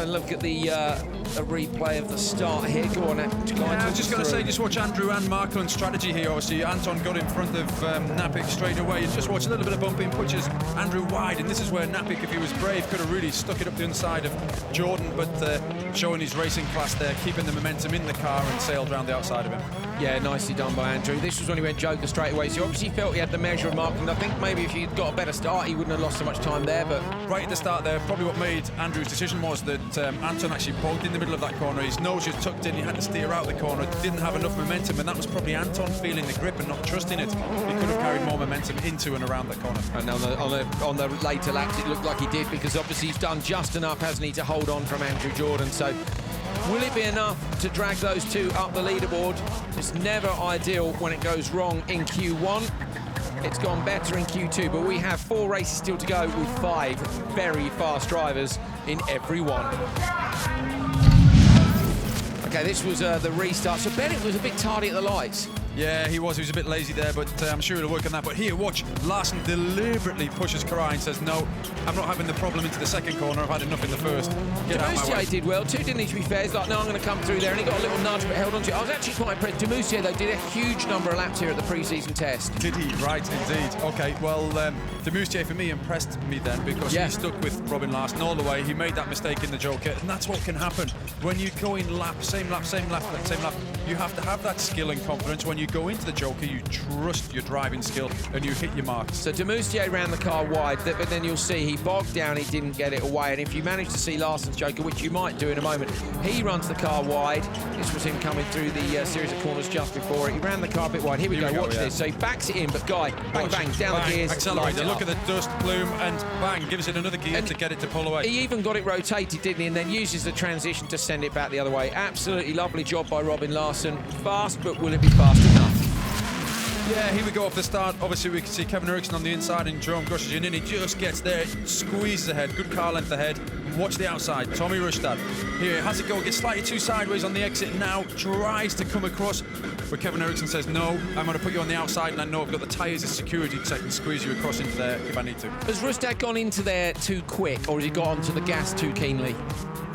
and look at the a replay of the start here. Go on, I was just going to say, just watch Andrew and Markland's strategy here. Obviously, Anton got in front of Napik straight away. You just watch a little bit of bumping, pushes Andrew wide, and this is where Napik, if he was brave, could have really stuck it up the inside of Jordan, but showing his racing class there, keeping the momentum in the car and sailed around the outside of him. Yeah, nicely done by Andrew. This was when he went Joker straight away, so he obviously felt he had the measure of Markland. I think maybe if he'd got a better start, he wouldn't have lost so much time there, but... Right at the start there, probably what made Andrew's decision was that Anton actually bogged in the middle of that corner. His nose was tucked in, he had to steer out the corner, didn't have enough momentum, and that was probably Anton feeling the grip and not trusting it. He could have carried more momentum into and around the corner. And on the later laps, it looked like he did, because obviously he's done just enough, hasn't he, to hold on from Andrew Jordan. So will it be enough to drag those two up the leaderboard? It's never ideal when it goes wrong in Q1. It's gone better in Q2, but we have 4 races still to go with 5 very fast drivers in every one. Okay, this was the restart. So Bennett was a bit tardy at the lights. Yeah, he was a bit lazy there, but I'm sure he'll work on that. But here, watch, Larson deliberately pushes Karai and says, no, I'm not having the problem into the second corner. I've had enough in the first. Get out my way. did well too, didn't he, to be fair? He's like, no, I'm going to come through there, and he got a little nudge, but held on to it. I was actually quite impressed. Demussier, though, did a huge number of laps here at the pre-season test. Did he? Right, indeed. Okay, well, Demussier, for me, impressed me then, because he stuck with Robin Larson all the way. He made that mistake in the Joker, and that's what can happen. When you go in same lap, you have to have that skill and confidence. When you go into the Joker, you trust your driving skill and you hit your marks. So Demussier ran the car wide, but then you'll see he bogged down, he didn't get it away. And if you manage to see Larson's Joker, which you might do in a moment, he runs the car wide. This was him coming through the series of corners just before it. He ran the car a bit wide. Here we go, watch this. So he backs it in, but Guy, bang, bang, down the gears. Accelerator, look at the dust plume, and bang, gives it another gear to get it to pull away. He even got it rotated, didn't he? And then uses the transition to send it back the other way. Absolutely lovely job by Robin Larson. Fast, but will it be fast enough? Yeah, here we go off the start. Obviously, we can see Kevin Eriksson on the inside and Jerome Grosjean in. He just gets there, squeezes ahead, good car length ahead. Watch the outside, Tommy Rustad. Here, has it go, gets slightly too sideways on the exit now, tries to come across, but Kevin Eriksson says, no, I'm going to put you on the outside, and I know I've got the tyres as security so I can squeeze you across into there if I need to. Has Rustad gone into there too quick, or has he got onto the gas too keenly?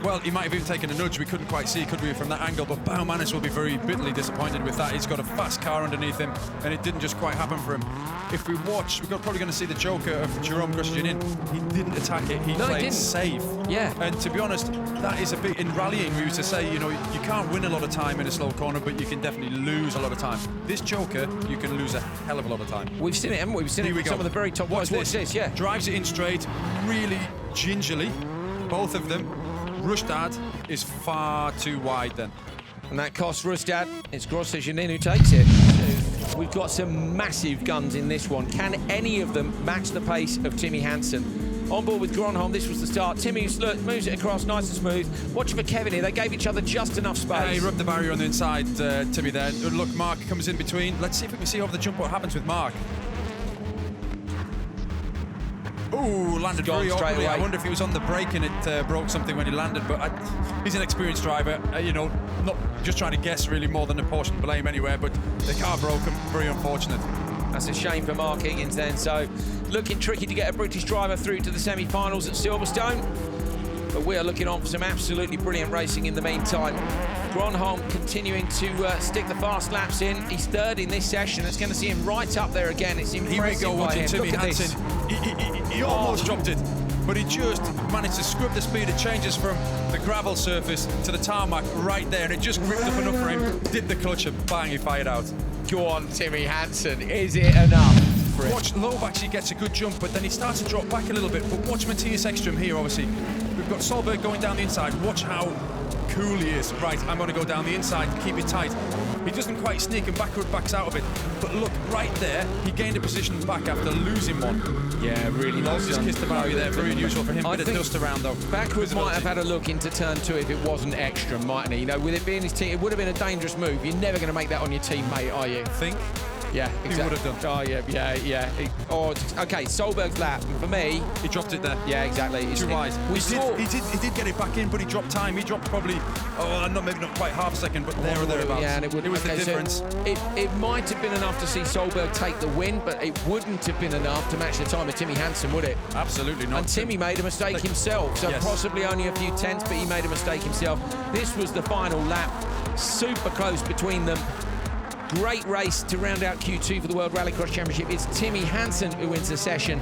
Well, he might have even taken a nudge. We couldn't quite see, could we, from that angle, but Baumanis will be very bitterly disappointed with that. He's got a fast car underneath him, and it didn't just quite happen for him. If we watch, we're probably going to see the Joker of Jerome Grosjean in. He didn't attack it, he played safe. Yeah. And to be honest, that is a bit, in rallying, we used to say, you know, you can't win a lot of time in a slow corner, but you can definitely lose a lot of time. This Joker, you can lose a hell of a lot of time. We've seen it, haven't we? We've seen it with some of the very top guys. Watch this, yeah. Drives it in straight, really gingerly, both of them. Rustad is far too wide then. And that costs Rustad. It's Grosjean who takes it. We've got some massive guns in this one. Can any of them match the pace of Timmy Hansen? On board with Gronholm, this was the start. Timmy moves it across nice and smooth. Watching for Kevin here, they gave each other just enough space. He rubbed the barrier on the inside, Timmy there. Look, Mark comes in between. Let's see if we can see over the jump what happens with Mark. Ooh, landed very awkwardly. I wonder if he was on the brake and it broke something when he landed, but he's an experienced driver, you know, not just trying to guess really more than apportion blame anywhere, but the car broke him, very unfortunate. That's a shame for Mark Higgins then, so looking tricky to get a British driver through to the semi-finals at Silverstone, but we are looking on for some absolutely brilliant racing in the meantime. Gronholm continuing to stick the fast laps in. He's third in this session. It's going to see him right up there again. It's impressive. Here we go, watching Timmy Hansen. He almost dropped it, but he just managed to scrub the speed. It changes from the gravel surface to the tarmac right there, and it just gripped up enough for him. Did the clutch and bang, he fired out. Go on, Timmy Hansen. Is it enough? Watch, Loeb actually gets a good jump, but then he starts to drop back a little bit. But watch Matthias Ekström here, obviously. We've got Solberg going down the inside. Watch how cool he is. Right, I'm going to go down the inside and keep it tight. He doesn't quite sneak and backs out of it. But look, right there, he gained a position back after losing one. Yeah, really nice. Just kissed the barrier there. Very unusual for him. Bit of dust around, though. Backwards might have had a look into turn 2 if it wasn't Ekström, mightn't he? You know, with it being his team, it would have been a dangerous move. You're never going to make that on your teammate, are you? Think? Yeah, exactly. He would have done. Oh, yeah. Okay, Solberg's lap. For me... He dropped it there. Yeah, exactly. Too wide. He did get it back in, but he dropped time. He dropped probably, maybe not quite half a second, but there or thereabouts. Yeah, and it was the difference. So it might have been enough to see Solberg take the win, but it wouldn't have been enough to match the time of Timmy Hansen, would it? Absolutely not. And Timmy made a mistake himself, so yes. Possibly only a few tenths, but he made a mistake himself. This was the final lap. Super close between them. Great race to round out Q2 for the World Rallycross Championship. It's Timmy Hansen who wins the session,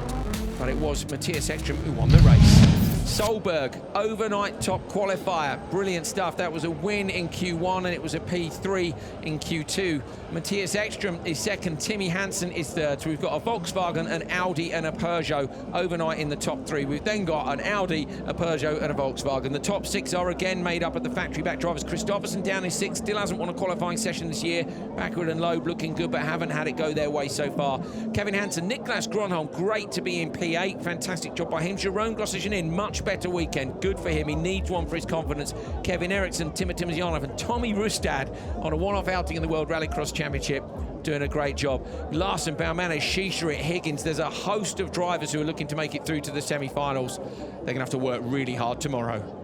but it was Matthias Ekström who won the race. Solberg, overnight top qualifier. Brilliant stuff. That was a win in Q1 and it was a P3 in Q2. Matthias Ekström is second. Timmy Hansen is third. So we've got a Volkswagen, an Audi and a Peugeot overnight in the top three. We've then got an Audi, a Peugeot and a Volkswagen. The top six are again made up of the factory back drivers. Christopherson down in sixth, still hasn't won a qualifying session this year. Backward and Loeb looking good, but haven't had it go their way so far. Kevin Hansen, Niklas Gronholm, great to be in P8. Fantastic job by him. Jerome Grosjean, much better weekend. Good for him. He needs one for his confidence. Kevin Eriksson, Timo Timozianov and Tommy Rustad on a one-off outing in the World Rallycross Championship, doing a great job. Larson, Baumanes, Shisha, Higgins. There's a host of drivers who are looking to make it through to the semi-finals. They're going to have to work really hard tomorrow.